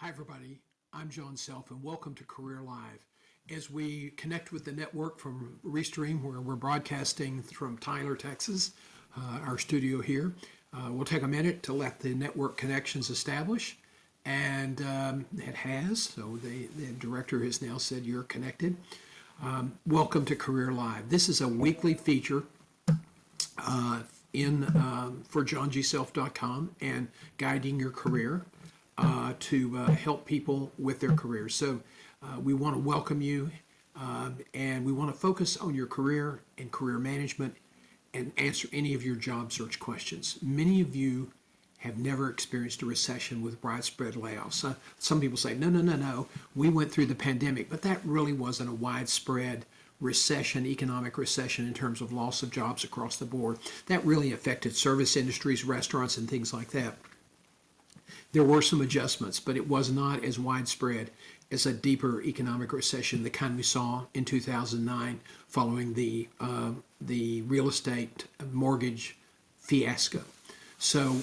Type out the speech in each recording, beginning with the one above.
Hi, everybody. I'm John Self, and welcome to Career Live. As we connect with the network from Restream, where we're broadcasting from Tyler, Texas, our studio here, we'll take a minute to let the network connections establish, and it has. So the director has now said you're connected. Welcome to Career Live. This is a weekly feature for johngself.com and guiding your career. To help people with their careers. So we want to welcome you and we want to focus on your career and career management and answer any of your job search questions. Many of you have never experienced a recession with widespread layoffs. Some people say, no, we went through the pandemic, but that really wasn't a widespread recession, economic recession in terms of loss of jobs across the board. That really affected service industries, restaurants, and things like that. There were some adjustments, but it was not as widespread as a deeper economic recession, the kind we saw in 2009 following the real estate mortgage fiasco. So,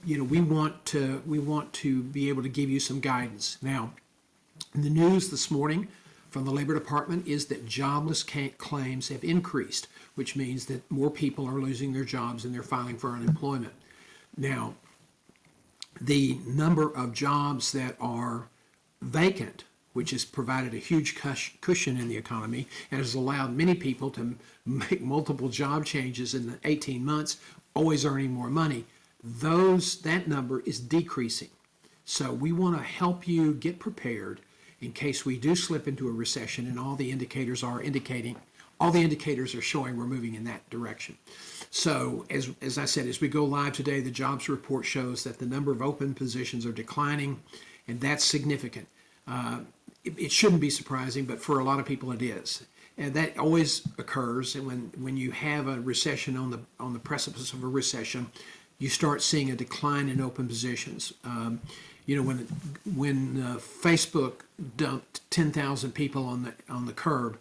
we want to be able to give you some guidance. Now, the news this morning from the Labor Department is that jobless claims have increased, which means that more people are losing their jobs and they're filing for unemployment. Now, the number of jobs that are vacant, which has provided a huge cushion in the economy and has allowed many people to make multiple job changes in the 18 months, always earning more money, that number is decreasing. So we want to help you get prepared in case we do slip into a recession, and all the indicators are showing we're moving in that direction. So as I said, as we go live today, the jobs report shows that the number of open positions are declining, and that's significant. It shouldn't be surprising, but for a lot of people it is. And that always occurs, and when you have a recession on the precipice of a recession, you start seeing a decline in open positions. When Facebook dumped 10,000 people on the curb,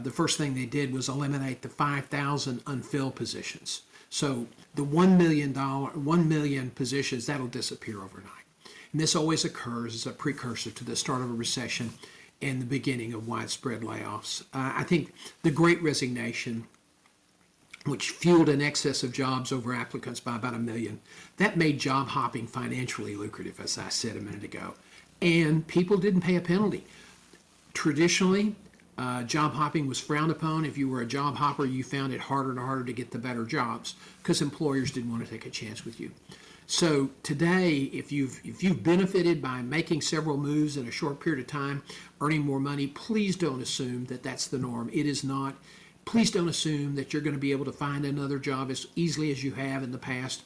the first thing they did was eliminate the 5,000 unfilled positions. So the 1 million positions, that'll disappear overnight. And this always occurs as a precursor to the start of a recession and the beginning of widespread layoffs. I think the Great Resignation, which fueled an excess of jobs over applicants by about 1 million, that made job hopping financially lucrative, as I said a minute ago. And people didn't pay a penalty. Traditionally, job hopping was frowned upon. If you were a job hopper, you found it harder and harder to get the better jobs because employers didn't want to take a chance with you. So today, if you've benefited by making several moves in a short period of time, earning more money, please don't assume that that's the norm. It is not. Please don't assume that you're going to be able to find another job as easily as you have in the past.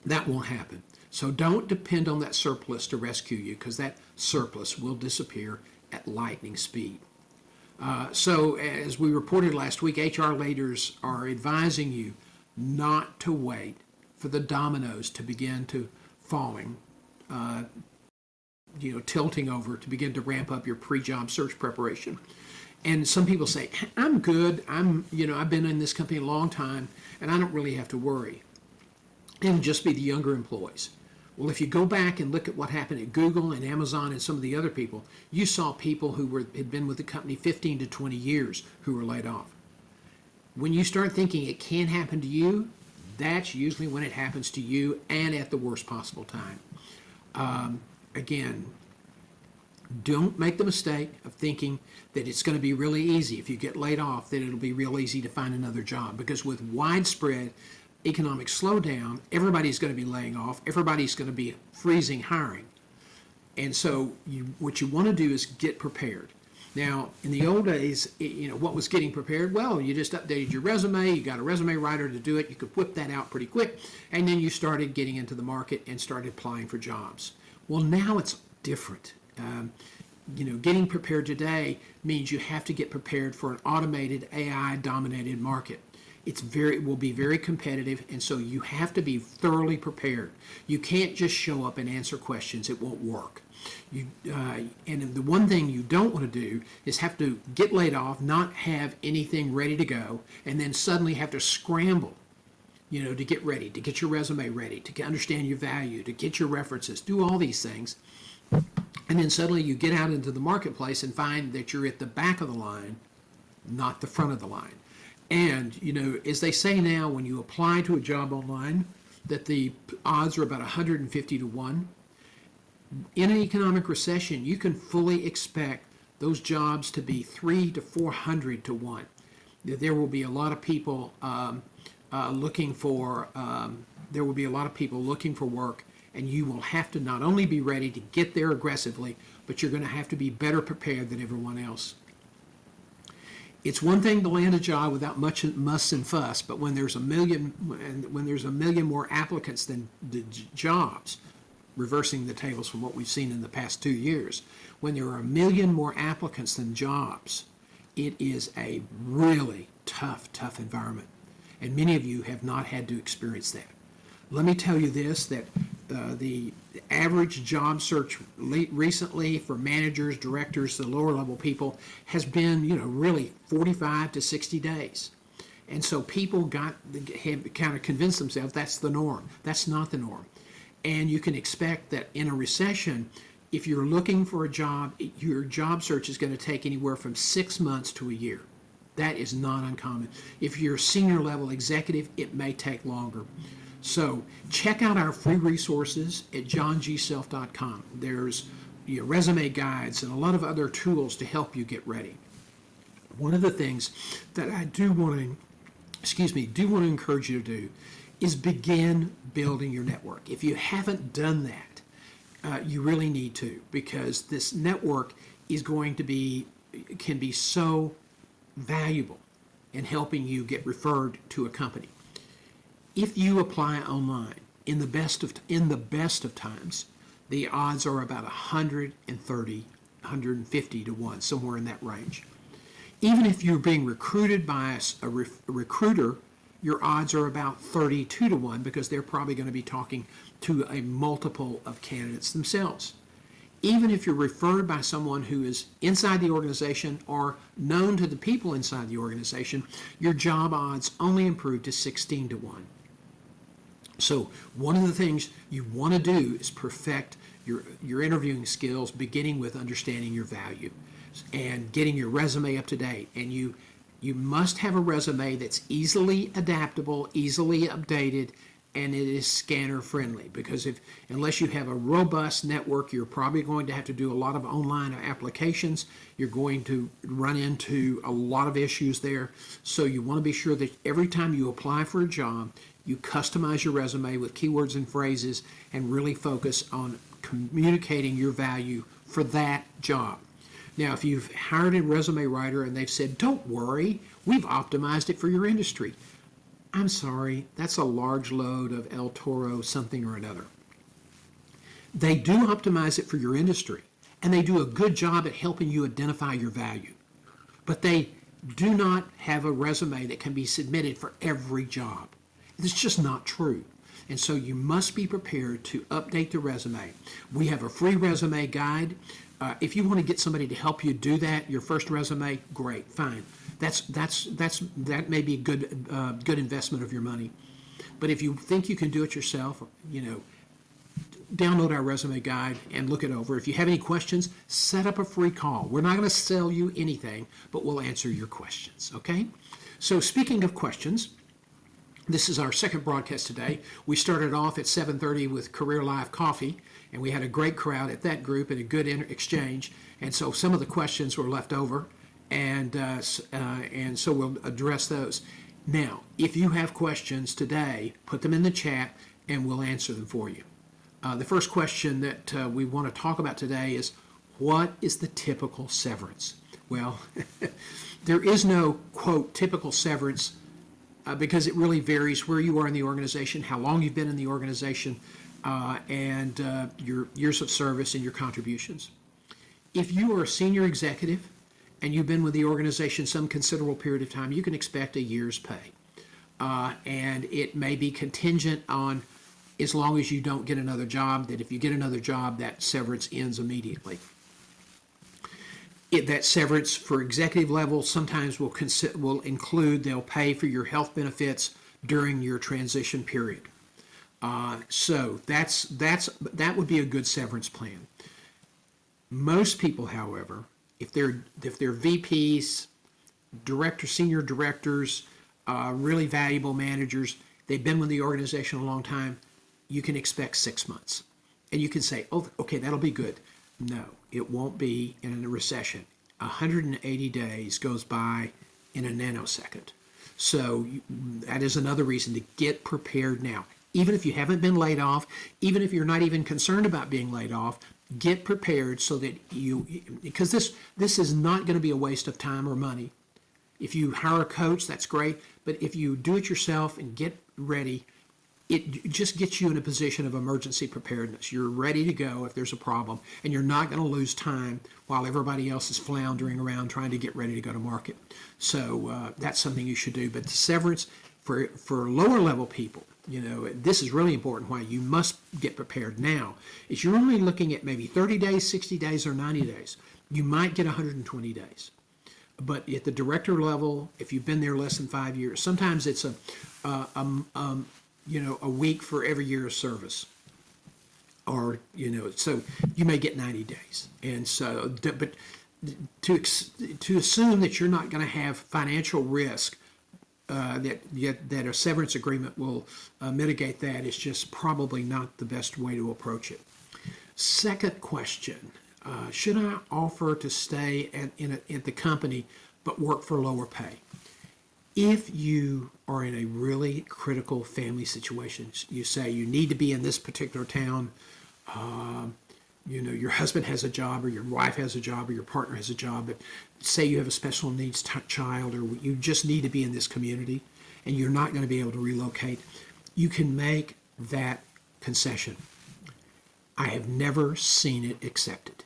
That won't happen. So don't depend on that surplus to rescue you, because that surplus will disappear at lightning speed. So as we reported last week, HR leaders are advising you not to wait for the dominoes to begin to falling, tilting over to begin to ramp up your pre-job search preparation. And some people say, I'm good. I've been in this company a long time and I don't really have to worry. It'll just be the younger employees. Well, if you go back and look at what happened at Google and Amazon and some of the other people, you saw people who had been with the company 15 to 20 years who were laid off. When you start thinking it can happen to you, that's usually when it happens to you and at the worst possible time. Again, don't make the mistake of thinking that it's going to be really easy. If you get laid off, that it'll be real easy to find another job, because with widespread economic slowdown, everybody's going to be laying off. Everybody's going to be freezing hiring. And so what you want to do is get prepared. Now, in the old days, what was getting prepared? Well, you just updated your resume. You got a resume writer to do it. You could whip that out pretty quick. And then you started getting into the market and started applying for jobs. Well, now it's different. Getting prepared today means you have to get prepared for an automated AI-dominated market. It will be very competitive, and so you have to be thoroughly prepared. You can't just show up and answer questions. It won't work. And the one thing you don't want to do is have to get laid off, not have anything ready to go, and then suddenly have to scramble, to get ready, to get your resume ready, to understand your value, to get your references, do all these things. And then suddenly you get out into the marketplace and find that you're at the back of the line, not the front of the line. And, as they say now, when you apply to a job online, that the odds are about 150 to 1. In an economic recession, you can fully expect those jobs to be 3 to 400 to 1. There will be a lot of people looking for work, and you will have to not only be ready to get there aggressively, but you're going to have to be better prepared than everyone else. It's one thing to land a job without much muss and fuss, but when there's a million more applicants than the jobs, reversing the tables from what we've seen in the past 2 years, when there are a million more applicants than jobs, it is a really tough environment. And many of you have not had to experience that. Let me tell you this, that the average job search recently for managers, directors, the lower level people has been, really 45 to 60 days. And so people have kind of convinced themselves that's the norm. That's not the norm. And you can expect that in a recession, if you're looking for a job, your job search is going to take anywhere from 6 months to a year. That is not uncommon. If you're a senior level executive, it may take longer. So check out our free resources at johngself.com. There's resume guides and a lot of other tools to help you get ready. One of the things that I do want to encourage you to do is begin building your network. If you haven't done that, you really need to, because this network can be so valuable in helping you get referred to a company. If you apply online in the best of times, the odds are about 130, 150 to 1, somewhere in that range. Even if you're being recruited by a recruiter, your odds are about 32 to 1, because they're probably going to be talking to a multiple of candidates themselves. Even if you're referred by someone who is inside the organization or known to the people inside the organization, your job odds only improve to 16 to 1. So one of the things you want to do is perfect your interviewing skills, beginning with understanding your value and getting your resume up to date. And you must have a resume that's easily adaptable, easily updated, and it is scanner friendly, because unless you have a robust network, you're probably going to have to do a lot of online applications. You're going to run into a lot of issues there. So you want to be sure that every time you apply for a job, you customize your resume with keywords and phrases and really focus on communicating your value for that job. Now, if you've hired a resume writer and they've said, don't worry, we've optimized it for your industry, I'm sorry, that's a large load of El Toro something or another. They do optimize it for your industry, and they do a good job at helping you identify your value. But they do not have a resume that can be submitted for every job. It's just not true. And so you must be prepared to update the resume. We have a free resume guide. If you want to get somebody to help you do that, your first resume, great, fine. That may be a good investment of your money. But if you think you can do it yourself, download our resume guide and look it over. If you have any questions, set up a free call. We're not going to sell you anything, but we'll answer your questions, okay? So speaking of questions, this is our second broadcast today. We started off at 7:30 with Career Live Coffee, and we had a great crowd at that group and a good exchange. And so some of the questions were left over, and so we'll address those. Now, if you have questions today, put them in the chat, and we'll answer them for you. The first question that we want to talk about today is, what is the typical severance? Well, there is no, quote, typical severance, because it really varies where you are in the organization, how long you've been in the organization, and your years of service and your contributions. If you are a senior executive and you've been with the organization some considerable period of time, you can expect a year's pay. And it may be contingent on, as long as you don't get another job, that if you get another job, that severance ends immediately. That severance for executive level sometimes will include, they'll pay for your health benefits during your transition period. So that would be a good severance plan. Most people, however, if they're VPs, directors, senior directors, really valuable managers, they've been with the organization a long time, you can expect 6 months. And you can say, oh, okay, that'll be good. No, it won't be in a recession. 180 days goes by in a nanosecond. So that is another reason to get prepared now. Even if you haven't been laid off, even if you're not even concerned about being laid off, get prepared so that because this is not going to be a waste of time or money. If you hire a coach, that's great. But if you do it yourself and get ready, it just gets you in a position of emergency preparedness. You're ready to go if there's a problem, and you're not going to lose time while everybody else is floundering around trying to get ready to go to market. So that's something you should do. But the severance for lower level people, this is really important. Why you must get prepared now is you're only looking at maybe 30 days, 60 days, or 90 days. You might get 120 days. But at the director level, if you've been there less than 5 years, sometimes it's a week for every year of service, or so you may get 90 days. And so, but to assume that you're not going to have financial risk, that a severance agreement will mitigate that is just probably not the best way to approach it. Second question. Should I offer to stay at the company but work for lower pay? If you are in a really critical family situation, you say you need to be in this particular town, your husband has a job or your wife has a job or your partner has a job, but say you have a special needs child, or you just need to be in this community and you're not going to be able to relocate, you can make that concession. I have never seen it accepted.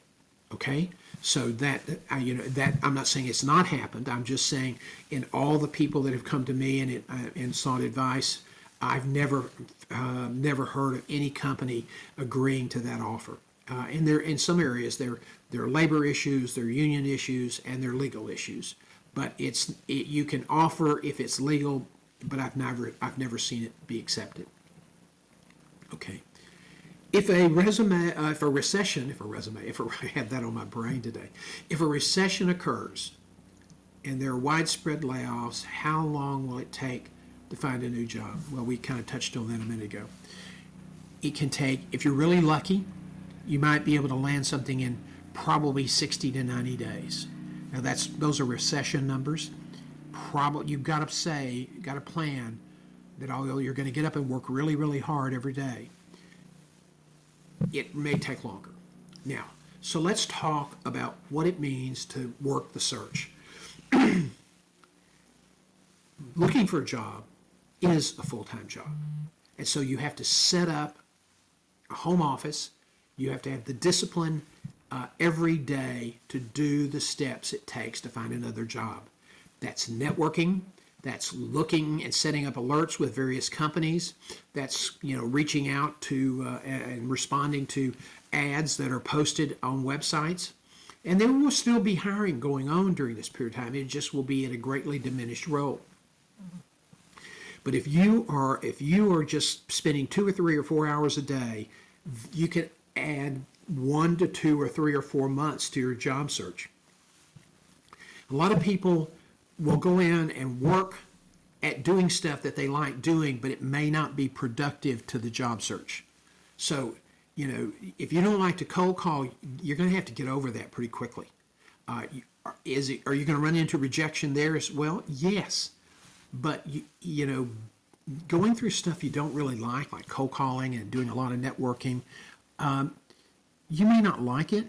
Okay, so that I'm not saying it's not happened. I'm just saying in all the people that have come to me and sought advice, I've never heard of any company agreeing to that offer. And there in some areas there are labor issues, there are union issues, and there are legal issues. But you can offer if it's legal, but I've never seen it be accepted. Okay. If I had that on my brain today, if a recession occurs and there are widespread layoffs, how long will it take to find a new job? Well, we kind of touched on that a minute ago. It can take, if you're really lucky, you might be able to land something in probably 60 to 90 days. Now those are recession numbers. You've got to plan that although you're going to get up and work really, really hard every day, it may take longer. Now, so let's talk about what it means to work the search. Looking for a job is a full-time job. And so you have to set up a home office. You have to have the discipline every day to do the steps it takes to find another job. That's networking. That's looking and setting up alerts with various companies. That's reaching out to and responding to ads that are posted on websites. And there will still be hiring going on during this period of time. It just will be at a greatly diminished role. But if you are just spending 2 or 3 or 4 hours a day, you can add 1 to 2 or 3 or 4 months to your job search. A lot of people will go in and work at doing stuff that they like doing, but it may not be productive to the job search. So, if you don't like to cold call, you're going to have to get over that pretty quickly. Are you going to run into rejection there as well? Yes. But, going through stuff you don't really like cold calling and doing a lot of networking, you may not like it,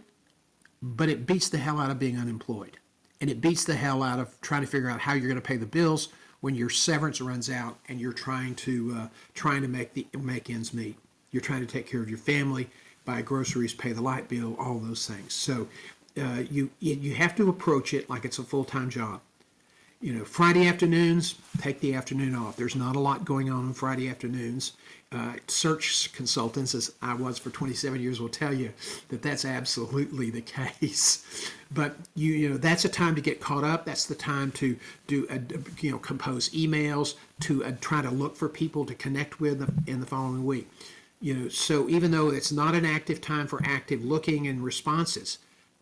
but it beats the hell out of being unemployed. And it beats the hell out of trying to figure out how you're going to pay the bills when your severance runs out and you're trying to make ends meet. You're trying to take care of your family, buy groceries, pay the light bill, all those things. So you have to approach it like it's a full-time job. Friday afternoons, take the afternoon off. There's not a lot going on Friday afternoons. Search consultants, as I was for 27 years, will tell you that that's absolutely the case. But that's a time to get caught up. That's the time to compose emails, to try to look for people to connect with in the following week. So even though it's not an active time for active looking and responses,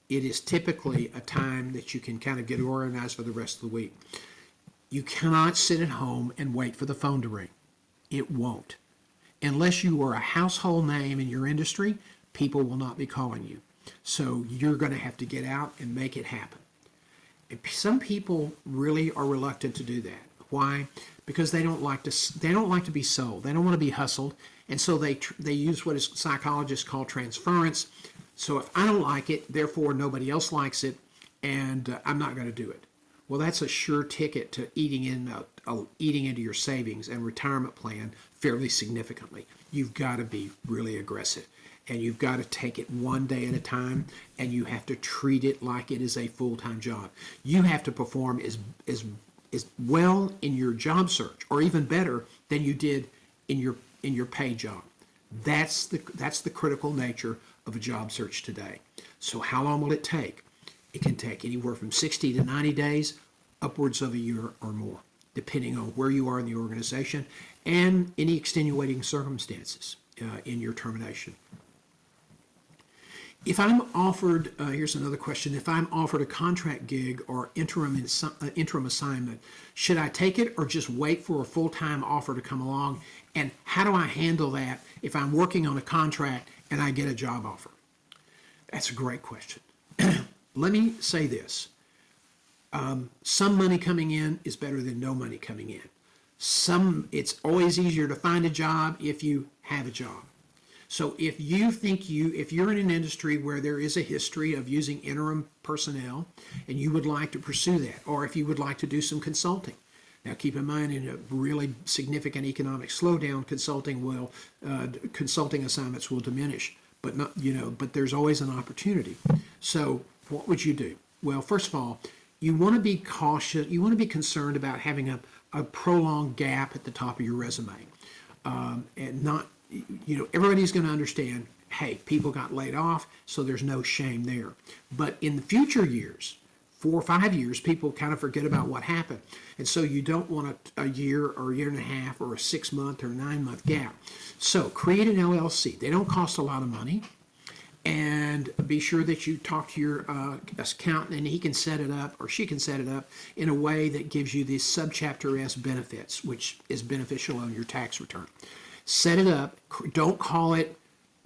it is typically a time that you can kind of get organized for the rest of the week. You cannot sit at home and wait for the phone to ring. It won't. Unless you are a household name in your industry, people will not be calling you. So you're going to have to get out and make it happen. And some people really are reluctant to do that. Why? Because they don't like to be sold. They don't want to be hustled, and so they use what is psychologists call transference. So if I don't like it, therefore nobody else likes it, and I'm not going to do it. Well, that's a sure ticket to eating into your savings and retirement plan fairly significantly. You've got to be really aggressive, and you've got to take it one day at a time, and you have to treat it like it is a full-time job. You have to perform as well in your job search, or even better than you did in your paid job. That's the critical nature of a job search today. So how long will it take? It can take anywhere from 60 to 90 days, upwards of a year or more, depending on where you are in the organization and any extenuating circumstances in your termination. If I'm offered, here's another question, if I'm offered a contract gig or interim assignment, should I take it or just wait for a full-time offer to come along? And how do I handle that if I'm working on a contract and I get a job offer? That's a great question. Let me say this. Some money coming in is better than no money coming in. It's always easier to find a job if you have a job. So if you're in an industry where there is a history of using interim personnel and you would like to pursue that, or if you would like to do some consulting. Now keep in mind, in a really significant economic slowdown, consulting assignments will diminish, but there's always an opportunity. So what would you do? Well, first of all, you want to be cautious, you want to be concerned about having a prolonged gap at the top of your resume. And not, everybody's going to understand, hey, people got laid off, so there's no shame there. But in the future years, 4 or 5 years, people kind of forget about what happened. And so you don't want a year or a year and a half or a 6-month or 9-month gap. So create an LLC. They don't cost a lot of money. And be sure that you talk to your accountant, and he can set it up, or she can set it up in a way that gives you these subchapter S benefits, which is beneficial on your tax return. Set it up. Don't call it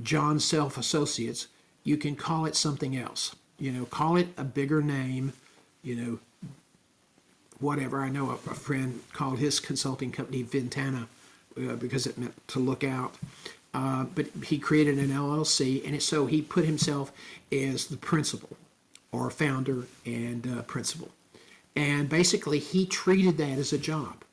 John Self Associates. You can call it something else. Call it a bigger name, whatever. I know a friend called his consulting company Ventana because it meant to look out. But he created an LLC, and so he put himself as the principal or founder and principal. And basically, he treated that as a job,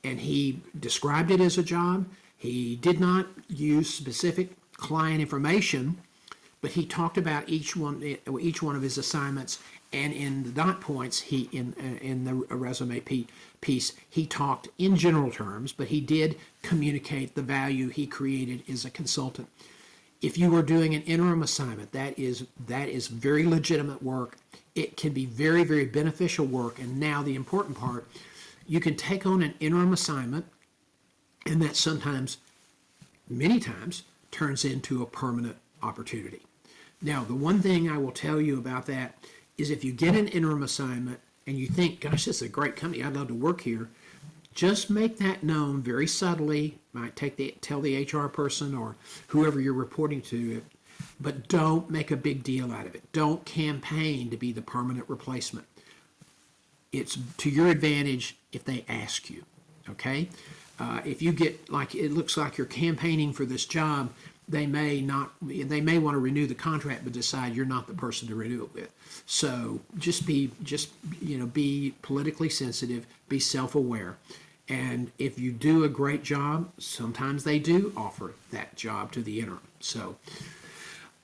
and he described it as a job. He did not use specific client information, but he talked about each one of his assignments, and in the dot points, in the resume piece, he talked in general terms, but he did communicate the value he created as a consultant. If you are doing an interim assignment, that is very legitimate work. It can be very, very beneficial work. And now the important part, you can take on an interim assignment, and that sometimes, many times, turns into a permanent opportunity. Now, the one thing I will tell you about that is if you get an interim assignment and you think, gosh, this is a great company, I'd love to work here, just make that known very subtly. Might tell the HR person or whoever you're reporting to, but don't make a big deal out of it. Don't campaign to be the permanent replacement. It's to your advantage if they ask you, okay? If you get, it looks like you're campaigning for this job, they may want to renew the contract but decide you're not the person to renew it with. So be politically sensitive, be self-aware. And if you do a great job, sometimes they do offer that job to the interim. So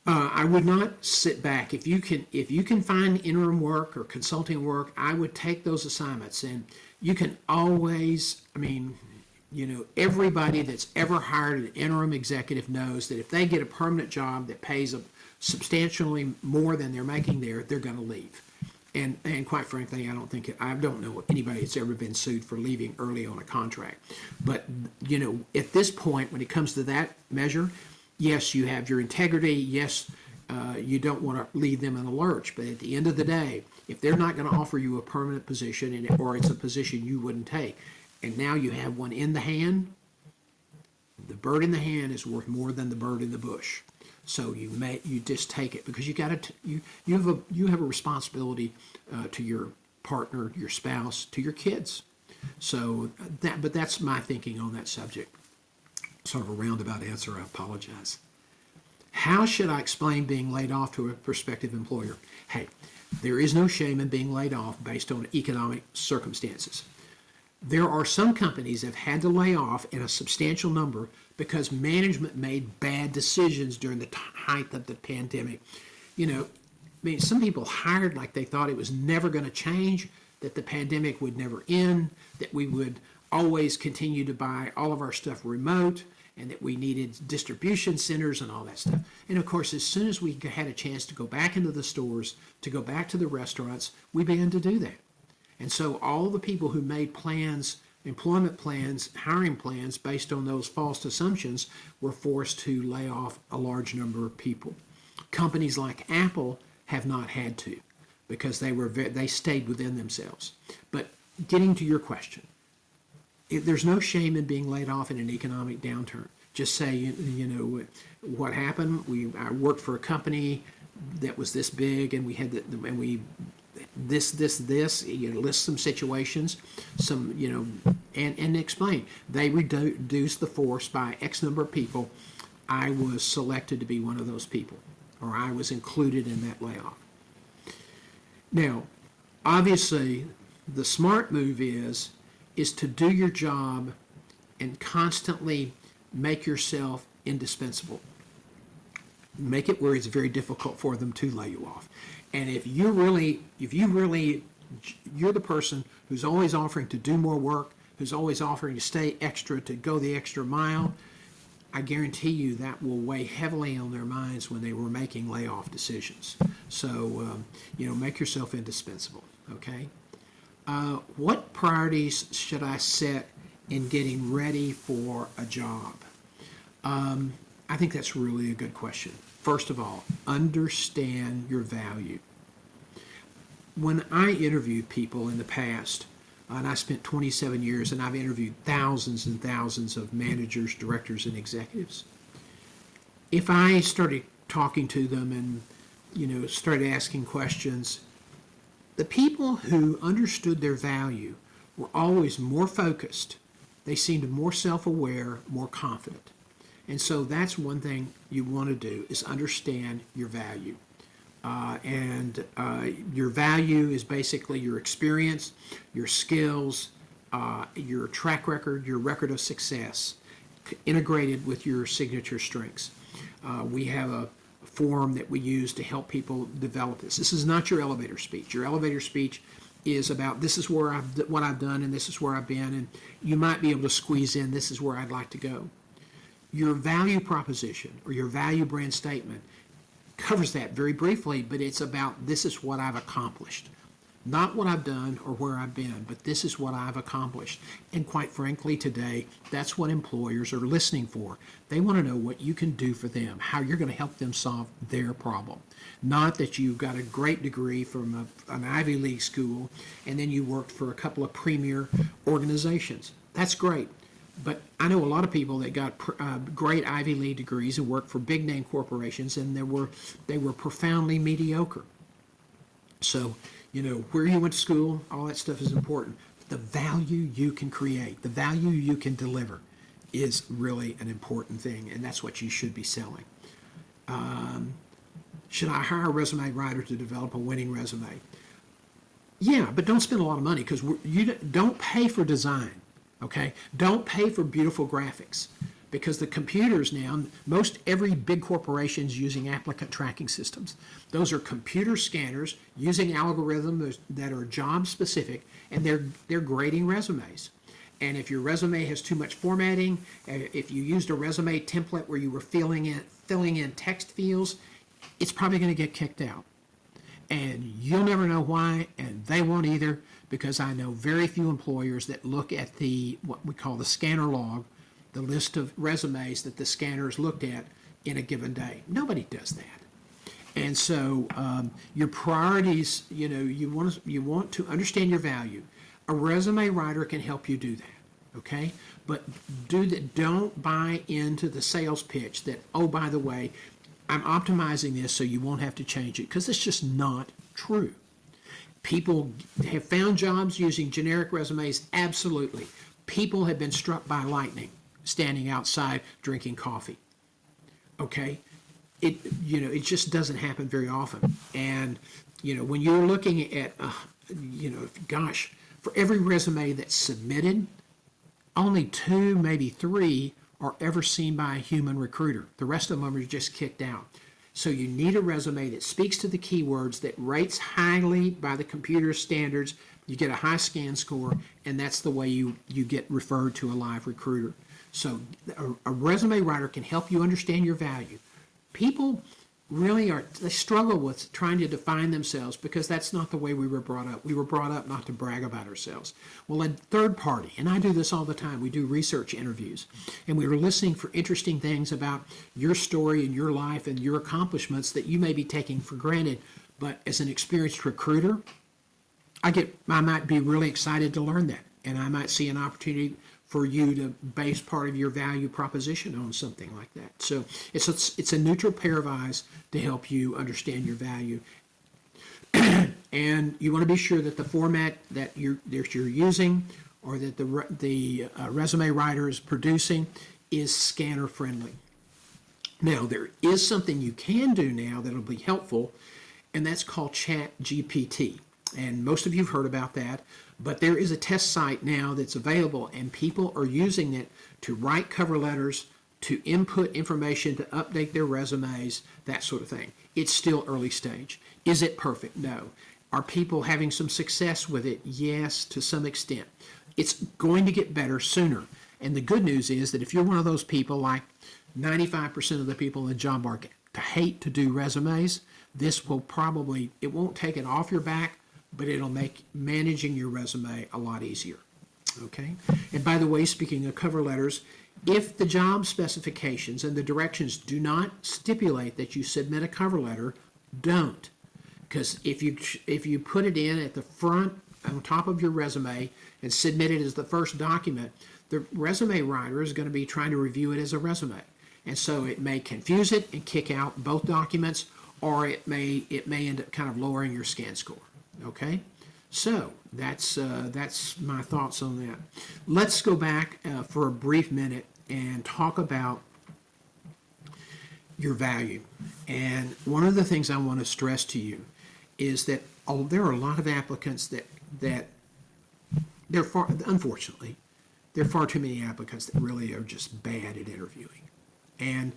I would not sit back. If you can find interim work or consulting work, I would take those assignments. And you can always, everybody that's ever hired an interim executive knows that if they get a permanent job that pays substantially more than they're making there, they're going to leave. And quite frankly, I don't know anybody that's ever been sued for leaving early on a contract. But, at this point, when it comes to that measure, yes, you have your integrity. Yes, you don't want to leave them in a lurch. But at the end of the day, if they're not going to offer you a permanent position, or it's a position you wouldn't take, and now you have one in the hand, the bird in the hand is worth more than the bird in the bush. So you just take it, because you have a responsibility to your partner, your spouse, to your kids. So but that's my thinking on that subject. Sort of a roundabout answer. I apologize. How should I explain being laid off to a prospective employer? Hey, there is no shame in being laid off based on economic circumstances. There are some companies that have had to lay off in a substantial number because management made bad decisions during the height of the pandemic. Some people hired like they thought it was never going to change, that the pandemic would never end, that we would always continue to buy all of our stuff remote, and that we needed distribution centers and all that stuff. And of course, as soon as we had a chance to go back into the stores, to go back to the restaurants, we began to do that. And so all the people who made plans, employment plans, hiring plans based on those false assumptions were forced to lay off a large number of people. Companies like Apple have not had to, because they stayed within themselves. But getting to your question, there's no shame in being laid off in an economic downturn. Just say, what happened. I worked for a company that was this big, and we had this. List some situations, and explain. They reduced the force by X number of people. I was selected to be one of those people, or I was included in that layoff. Now, obviously, the smart move is to do your job and constantly make yourself indispensable. Make it where it's very difficult for them to lay you off. And if you're the person who's always offering to do more work, who's always offering to stay extra, to go the extra mile, I guarantee you that will weigh heavily on their minds when they were making layoff decisions. So, make yourself indispensable, okay? What priorities should I set in getting ready for a job? I think that's really a good question. First of all, understand your value. When I interviewed people in the past, and I spent 27 years, and I've interviewed thousands and thousands of managers, directors, and executives. If I started talking to them and, started asking questions, the people who understood their value were always more focused. They seemed more self-aware, more confident. And so that's one thing you want to do, is understand your value. Your value is basically your experience, your skills, your track record, your record of success, integrated with your signature strengths. We have a form that we use to help people develop this. This is not your elevator speech. Your elevator speech is about, this is what I've done, and this is where I've been, and you might be able to squeeze in, this is where I'd like to go. Your value proposition, or your value brand statement, covers that very briefly, but it's about, this is what I've accomplished. Not what I've done or where I've been, but this is what I've accomplished. And quite frankly, today, that's what employers are listening for. They want to know what you can do for them, how you're going to help them solve their problem. Not that you've got a great degree from an Ivy League school and then you worked for a couple of premier organizations. That's great. But I know a lot of people that got great Ivy League degrees and worked for big name corporations, and they were profoundly mediocre. So, where you went to school, all that stuff is important. The value you can create, the value you can deliver, is really an important thing, and that's what you should be selling. Should I hire a resume writer to develop a winning resume? Yeah, but don't spend a lot of money, because you don't pay for design. Okay, don't pay for beautiful graphics, because the computers now, most every big corporation is using applicant tracking systems. Those are computer scanners using algorithms that are job specific, and they're grading resumes. And if your resume has too much formatting, if you used a resume template where you were filling in text fields, it's probably going to get kicked out. And you'll never know why, and they won't either, because I know very few employers that look at what we call the scanner log, the list of resumes that the scanners looked at in a given day. Nobody does that. And so your priorities, you want to understand your value. A resume writer can help you do that, okay? But don't buy into the sales pitch that, oh, by the way, I'm optimizing this so you won't have to change it, because it's just not true. People have found jobs using generic resumes, absolutely. People have been struck by lightning standing outside drinking coffee, okay? It just doesn't happen very often. And when you're looking at gosh, for every resume that's submitted, only 2, maybe 3 are ever seen by a human recruiter. The rest of them are just kicked out. So you need a resume that speaks to the keywords, that rates highly by the computer standards. You get a high scan score, and that's the way you get referred to a live recruiter. So a resume writer can help you understand your value. People really they struggle with trying to define themselves, because that's not the way we were brought up. We were brought up not to brag about ourselves. Well, a third party, and I do this all the time, we do research interviews, and we were listening for interesting things about your story and your life and your accomplishments that you may be taking for granted. But as an experienced recruiter, I might be really excited to learn that, and I might see an opportunity for you to base part of your value proposition on something like that. So it's a neutral pair of eyes to help you understand your value. And you want to be sure that the format that you're using, or that the resume writer is producing, is scanner friendly. Now, there is something you can do now that'll be helpful, and that's called ChatGPT. And most of you have heard about that, but there is a test site now that's available, and people are using it to write cover letters, to input information, to update their resumes, that sort of thing. It's still early stage. Is it perfect? No. Are people having some success with it? Yes, to some extent. It's going to get better sooner. And the good news is that if you're one of those people, like 95% of the people in the job market, to hate to do resumes, this will probably, it won't take it off your back, but it'll make managing your resume a lot easier, okay? And by the way, speaking of cover letters, if the job specifications and the directions do not stipulate that you submit a cover letter, don't. Because if you put it in at the front, on top of your resume, and submit it as the first document, the resume writer is going to be trying to review it as a resume. And so it may confuse it and kick out both documents, or it may end up kind of lowering your scan score. Okay, so that's my thoughts on that. Let's go back for a brief minute and talk about your value. And one of the things I want to stress to you is that there are a lot of applicants that unfortunately, there are far too many applicants that really are just bad at interviewing. And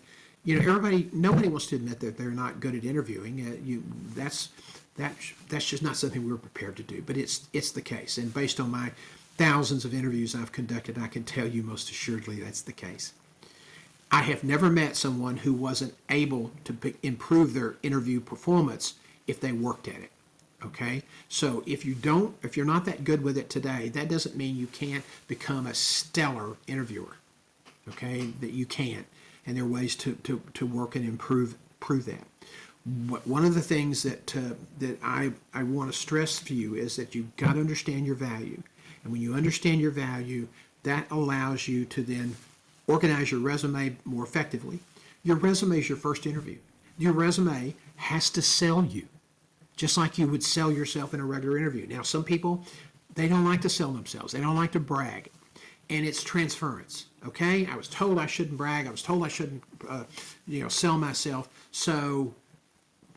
nobody wants to admit that they're not good at interviewing. That's just not something we were prepared to do, but it's the case. And based on my thousands of interviews I've conducted, I can tell you most assuredly that's the case. I have never met someone who wasn't able to improve their interview performance if they worked at it. Okay? So if you're not that good with it today, that doesn't mean you can't become a stellar interviewer. Okay? That you can. And there are ways to work and improve that. One of the things that I want to stress for you is that you've got to understand your value. And when you understand your value, that allows you to then organize your resume more effectively. Your resume is your first interview. Your resume has to sell you, just like you would sell yourself in a regular interview. Now, some people, they don't like to sell themselves. They don't like to brag. And it's transference, okay? I was told I shouldn't brag. I was told I shouldn't, sell myself. So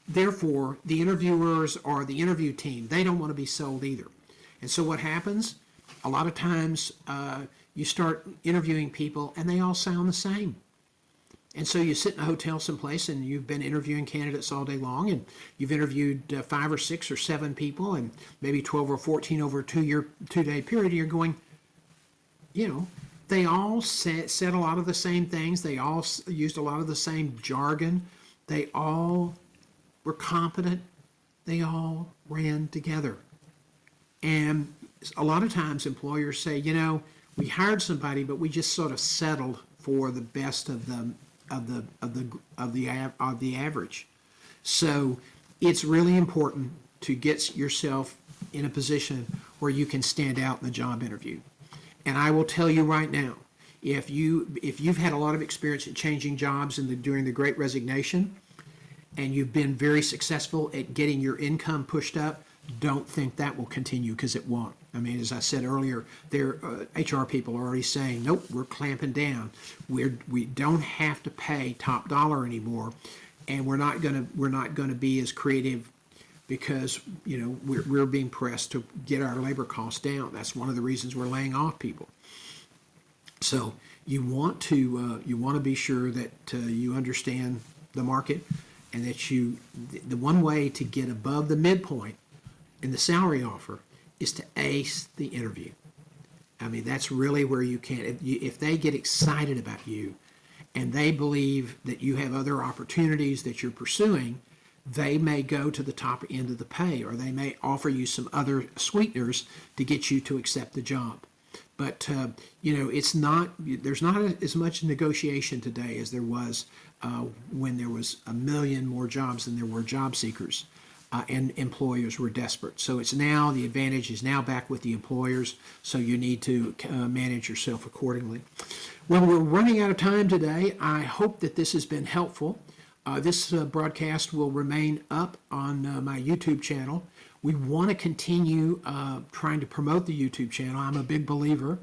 therefore, the interviewers or the interview team, they don't want to be sold either. And so what happens? A lot of times you start interviewing people and they all sound the same. And so you sit in a hotel someplace and you've been interviewing candidates all day long, and you've interviewed 5 or 6 or 7 people and maybe 12 or 14 over a 2-day period, and you're going, they all said a lot of the same things. They all used a lot of the same jargon. They all were competent. They all ran together. And a lot of times employers say, we hired somebody, but we just sort of settled for the best of the average. So it's really important to get yourself in a position where you can stand out in the job interview. And I will tell you right now, if you've had a lot of experience at changing jobs during the Great Resignation, and you've been very successful at getting your income pushed up, don't think that will continue, because it won't. I mean, as I said earlier, HR people are already saying, nope, we're clamping down. We don't have to pay top dollar anymore, and we're not gonna be as creative, because we're being pressed to get our labor costs down. That's one of the reasons we're laying off people. So you want to be sure that you understand the market, and that the one way to get above the midpoint in the salary offer is to ace the interview. I mean, that's really where you can. If they get excited about you and they believe that you have other opportunities that you're pursuing, they may go to the top end of the pay, or they may offer you some other sweeteners to get you to accept the job. But there's not as much negotiation today as there was when there was a million more jobs than there were job seekers, and employers were desperate. So the advantage is now back with the employers. So you need to manage yourself accordingly. Well, we're running out of time today. I hope that this has been helpful. This broadcast will remain up on my YouTube channel. We want to continue trying to promote the YouTube channel. I'm a big believer,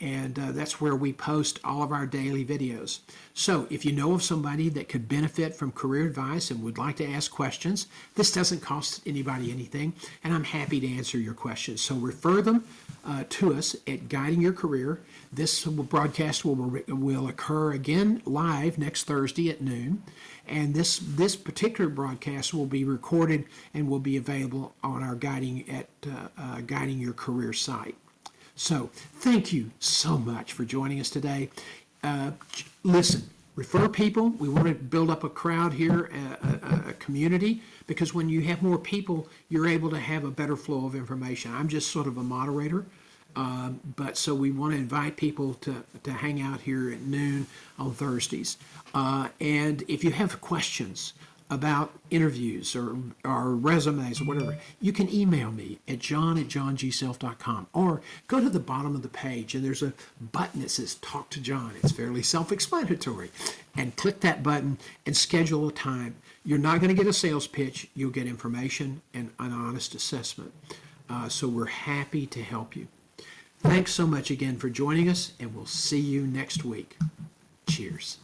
and that's where we post all of our daily videos. So if you know of somebody that could benefit from career advice and would like to ask questions, this doesn't cost anybody anything, and I'm happy to answer your questions. So refer them to us at Guiding Your Career. This broadcast will occur again live next Thursday at noon. And this particular broadcast will be recorded and will be available on our Guiding Your Career site. So thank you so much for joining us today. Listen, refer people. We want to build up a crowd here, a community, because when you have more people, you're able to have a better flow of information. I'm just sort of a moderator. But so we want to invite people to hang out here at noon on Thursdays. And if you have questions about interviews or resumes or whatever, you can email me at john@johnGself.com, or go to the bottom of the page and there's a button that says Talk to John. It's fairly self-explanatory. And click that button and schedule a time. You're not going to get a sales pitch. You'll get information and an honest assessment. So we're happy to help you. Thanks so much again for joining us, and we'll see you next week. Cheers.